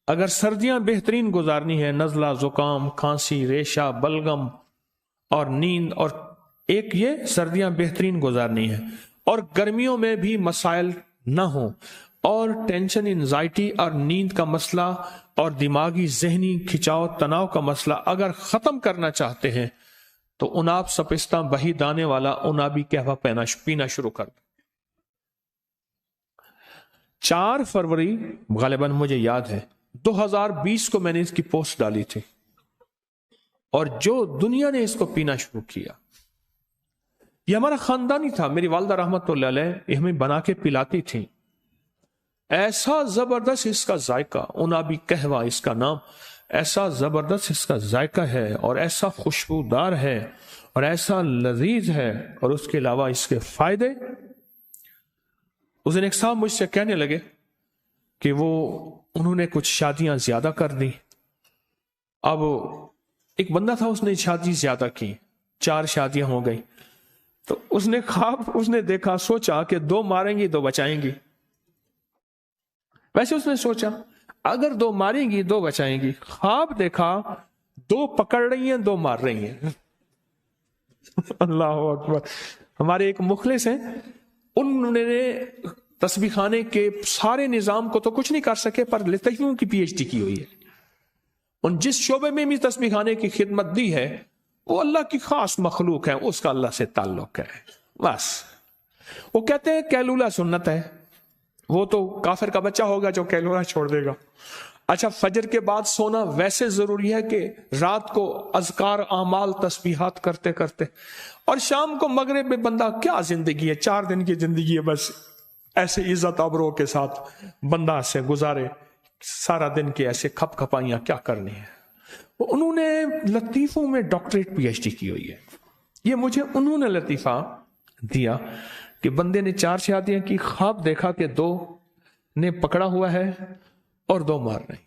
اگر سردیاں بہترین گزارنی ہے، نزلہ، زکام، کھانسی، ریشہ، بلغم اور نیند، اور ایک یہ سردیاں بہترین گزارنی ہے، اور گرمیوں میں بھی مسائل نہ ہوں، اور ٹینشن، انزائٹی اور نیند کا مسئلہ اور دماغی ذہنی کھچاؤ تناؤ کا مسئلہ اگر ختم کرنا چاہتے ہیں تو اناب سپستہ بہی دانے والا انابی قہوہ پینا شروع کر دیں۔ 4 فروری غالباً مجھے یاد ہے 2020 کو میں نے اس کی پوسٹ ڈالی تھی، اور جو دنیا نے اس کو پینا شروع کیا، یہ ہمارا خاندانی تھا۔ میری والدہ رحمت اللہ علیہ یہ ہمیں بنا کے پلاتی تھیں۔ ایسا زبردست اس کا ذائقہ، انابی قہوہ اس کا نام، ایسا زبردست اس کا ذائقہ ہے، اور ایسا خوشبودار ہے، اور ایسا لذیذ ہے، اور اس کے علاوہ اس کے فائدے۔ اس دن ایک صاحب مجھ سے کہنے لگے کہ انہوں نے کچھ شادیاں زیادہ کر دی۔ اب ایک بندہ تھا، اس نے شادی زیادہ کی، 4 شادیاں ہو گئی، تو اس نے خواب، اس نے دیکھا، سوچا کہ 2 ماریں گی 2 بچائیں گی۔ ویسے اس نے سوچا اگر 2 ماریں گی 2 بچائیں گی، خواب دیکھا 2 پکڑ رہی ہیں 2 مار رہی ہیں۔ اللہ اکبر۔ ہمارے ایک مخلص ہیں، انہوں نے تسبیح خانے کے سارے نظام کو تو کچھ نہیں کر سکے، پر لطیفوں کی پی ایچ ڈی کی ہوئی ہے۔ ان جس شعبے میں بھی تسبیح خانے کی خدمت دی ہے وہ اللہ کی خاص مخلوق ہے، اس کا اللہ سے تعلق ہے بس۔ وہ کہتے ہیں کیلولا سنت ہے، وہ تو کافر کا بچہ ہوگا جو کیلولا چھوڑ دے گا۔ اچھا، فجر کے بعد سونا ویسے ضروری ہے کہ رات کو اذکار، اعمال، تسبیحات کرتے کرتے، اور شام کو مغرب میں بندہ کیا زندگی ہے، 4 دن کی زندگی ہے، بس ایسے عزت ابرو کے ساتھ بندہ سے گزارے سارا دن کے ایسے کھپ کھپائیاں کیا کرنی ہے۔ انہوں نے لطیفوں میں ڈاکٹریٹ پی ایچ ڈی کی ہوئی ہے۔ یہ مجھے انہوں نے لطیفہ دیا کہ بندے نے 4 شادیاں کی، خواب دیکھا کہ 2 نے پکڑا ہوا ہے اور 2 مار رہے ہیں۔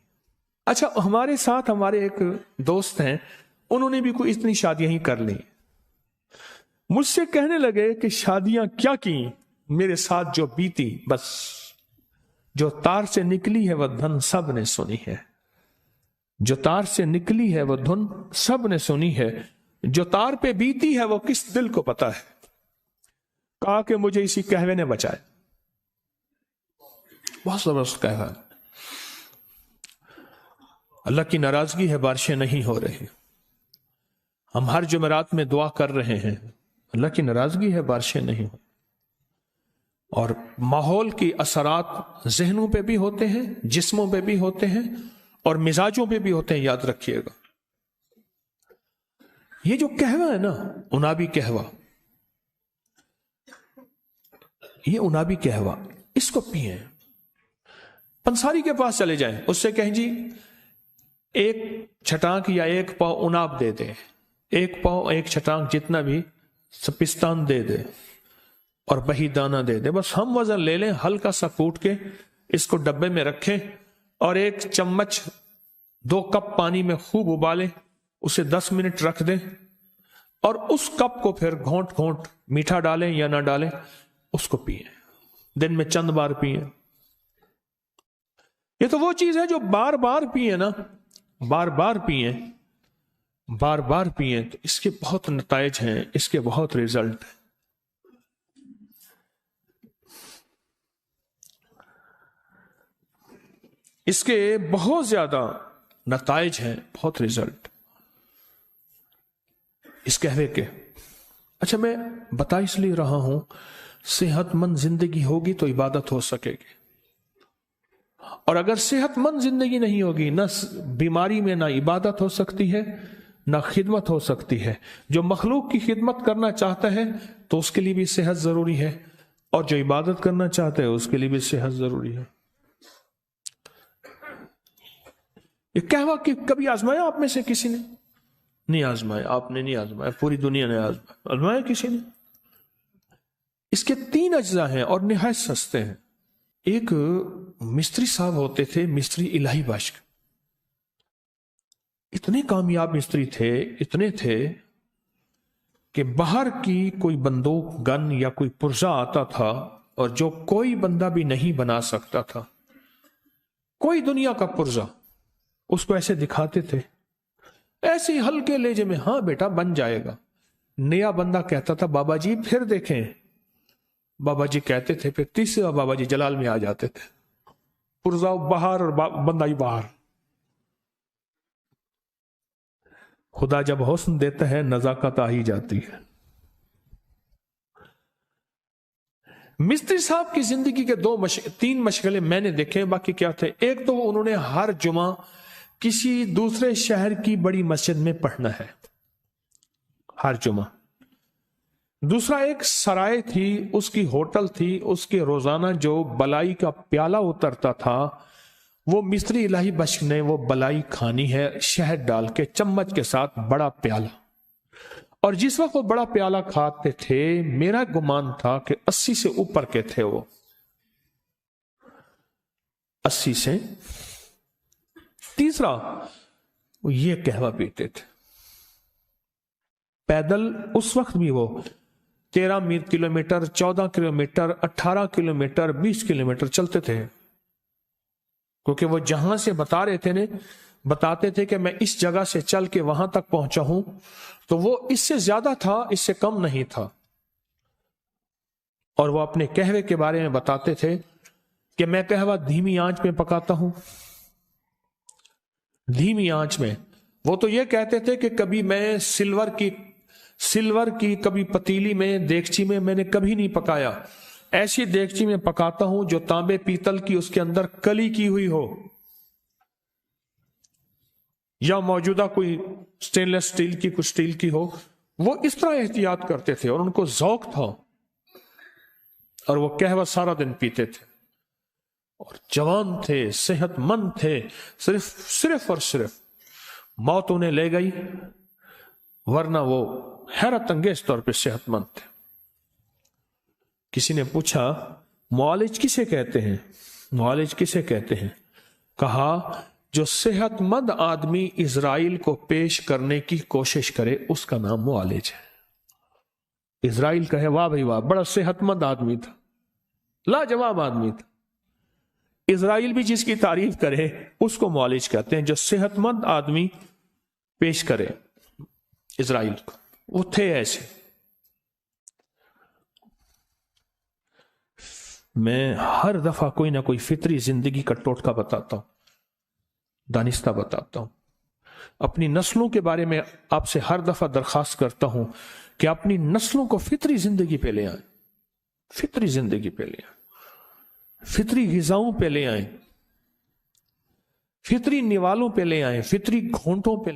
اچھا، ہمارے ساتھ ہمارے ایک دوست ہیں، انہوں نے بھی کوئی اتنی شادیاں ہی کر لی۔ مجھ سے کہنے لگے کہ شادیاں کیا کی، میرے ساتھ جو بیتی، بس جو تار سے نکلی ہے وہ دھن سب نے سنی ہے، جو تار سے نکلی ہے وہ دھن سب نے سنی ہے، جو تار پہ بیتی ہے وہ کس دل کو پتا ہے۔ کہا کہ مجھے اسی قہوے نے بچائے۔ بہت زبردست قہوہ، اللہ کی ناراضگی ہے، بارشیں نہیں ہو رہی۔ ہم ہر جمعرات میں دعا کر رہے ہیں، اللہ کی ناراضگی ہے، بارشیں نہیں ہو، اور ماحول کی اثرات ذہنوں پہ بھی ہوتے ہیں، جسموں پہ بھی ہوتے ہیں، اور مزاجوں پہ بھی ہوتے ہیں، یاد رکھیے گا۔ یہ جو قہوہ ہے نا، انابی قہوہ، یہ انابی قہوہ، اس کو پیئیں۔ پنساری کے پاس چلے جائیں، اس سے کہیں جی 1 چھٹانک یا 1 پاؤ اناب دے دے، 1 پاؤ 1 چھٹانک جتنا بھی سپستان دے دے، اور بہی دانہ دے دے، بس ہم وزن لے لیں، ہلکا سا کوٹ کے اس کو ڈبے میں رکھیں، اور 1 چمچ 2 کپ پانی میں خوب ابالیں، اسے 10 منٹ رکھ دیں، اور اس کپ کو پھر گھونٹ گھونٹ میٹھا ڈالیں یا نہ ڈالیں، اس کو پئیں، دن میں چند بار پئیں۔ یہ تو وہ چیز ہے جو بار بار پئیں نا، بار بار پئیں، بار بار پئیں، تو اس کے بہت نتائج ہیں، اس کے بہت ریزلٹ ہیں۔ اس کے بہت زیادہ نتائج ہیں، بہت ریزلٹ اس قہوے کے۔ اچھا، میں بتا اس لیے رہا ہوں، صحت مند زندگی ہوگی تو عبادت ہو سکے گی، اور اگر صحت مند زندگی نہیں ہوگی، نہ بیماری میں نہ عبادت ہو سکتی ہے، نہ خدمت ہو سکتی ہے۔ جو مخلوق کی خدمت کرنا چاہتا ہے تو اس کے لیے بھی صحت ضروری ہے، اور جو عبادت کرنا چاہتا ہے اس کے لیے بھی صحت ضروری ہے۔ یہ قہوہ کبھی آزمایا آپ میں سے کسی نے؟ نہیں آزمایا، آپ نے نہیں آزمایا، پوری دنیا نے آزمایا کسی نے؟ اس کے 3 اجزاء ہیں اور نہایت سستے ہیں۔ ایک مستری صاحب ہوتے تھے، مستری الہی بخش، اتنے کامیاب مستری تھے، اتنے تھے کہ باہر کی کوئی بندوق، گن یا کوئی پرزہ آتا تھا، اور جو کوئی بندہ بھی نہیں بنا سکتا تھا، کوئی دنیا کا پرزہ اس کو ایسے دکھاتے تھے، ایسے ہی ہلکے لہجے میں، ہاں بیٹا بن جائے گا۔ نیا بندہ کہتا تھا بابا جی پھر دیکھیں، بابا جی کہتے تھے، پھر تیسرے بار بابا جی جلال میں آ جاتے تھے، پرزا باہر اور بندہ ہی باہر۔ خدا جب حسن دیتا ہے نزاکت آ ہی جاتی ہے۔ مستری صاحب کی زندگی کے تین مشغلے میں نے دیکھے، باقی کیا تھے؟ ایک تو انہوں نے ہر جمعہ کسی دوسرے شہر کی بڑی مسجد میں پڑھنا ہے، ہر جمعہ۔ دوسرا ایک سرائے تھی، اس کی ہوٹل تھی، اس کے روزانہ جو بلائی کا پیالہ اترتا تھا، وہ مستری الہی بخش نے وہ بلائی کھانی ہے، شہد ڈال کے چمچ کے ساتھ بڑا پیالہ۔ اور جس وقت وہ بڑا پیالہ کھاتے تھے، میرا گمان تھا کہ 80 سے اوپر کے تھے، وہ 80 سے۔ تیسرا، وہ یہ قہوہ پیتے تھے پیدل، اس وقت بھی وہ 13 کلومیٹر، 14 کلومیٹر، 18 کلومیٹر، 20 کلومیٹر چلتے تھے، کیونکہ وہ جہاں سے بتاتے تھے کہ میں اس جگہ سے چل کے وہاں تک پہنچا ہوں، تو وہ اس سے زیادہ تھا، اس سے کم نہیں تھا۔ اور وہ اپنے قہوے کے بارے میں بتاتے تھے کہ میں قہوہ دھیمی آنچ میں پکاتا ہوں، دھیمی آنچ میں۔ وہ تو یہ کہتے تھے کہ کبھی میں سلور کی کبھی پتیلی میں، دیگچی میں نے کبھی نہیں پکایا، ایسی دیگچی میں پکاتا ہوں جو تانبے پیتل کی، اس کے اندر کلی کی ہوئی ہو، یا موجودہ کوئی سٹینلیس سٹیل کی، کچھ سٹیل کی ہو۔ وہ اس طرح احتیاط کرتے تھے، اور ان کو ذوق تھا، اور وہ قہوہ سارا دن پیتے تھے، اور جوان تھے، صحت مند تھے، صرف اور صرف موت انہیں لے گئی، ورنہ وہ حیرت انگیز طور پہ صحت مند تھے۔ کسی نے پوچھا معالج کسے کہتے ہیں؟ معالج کسے کہتے ہیں؟ کہا جو صحت مند آدمی اسرائیل کو پیش کرنے کی کوشش کرے، اس کا نام معالج ہے۔ اسرائیل کہے واہ بھائی واہ، بڑا صحت مند آدمی تھا، لاجواب آدمی تھا۔ اسرائیل بھی جس کی تعریف کرے اس کو معالج کہتے ہیں، جو صحت مند آدمی پیش کرے اسرائیل کو۔ وہ تھے ایسے۔ میں ہر دفعہ کوئی نہ کوئی فطری زندگی کا ٹوٹکا بتاتا ہوں، دانستہ بتاتا ہوں۔ اپنی نسلوں کے بارے میں آپ سے ہر دفعہ درخواست کرتا ہوں کہ اپنی نسلوں کو فطری زندگی پہ لے آئیں، فطری زندگی پہ لے آئیں، فطری غذاؤں پہ لے آئیں، فطری نوالوں پہ لے آئیں، فطری گھونٹوں پہ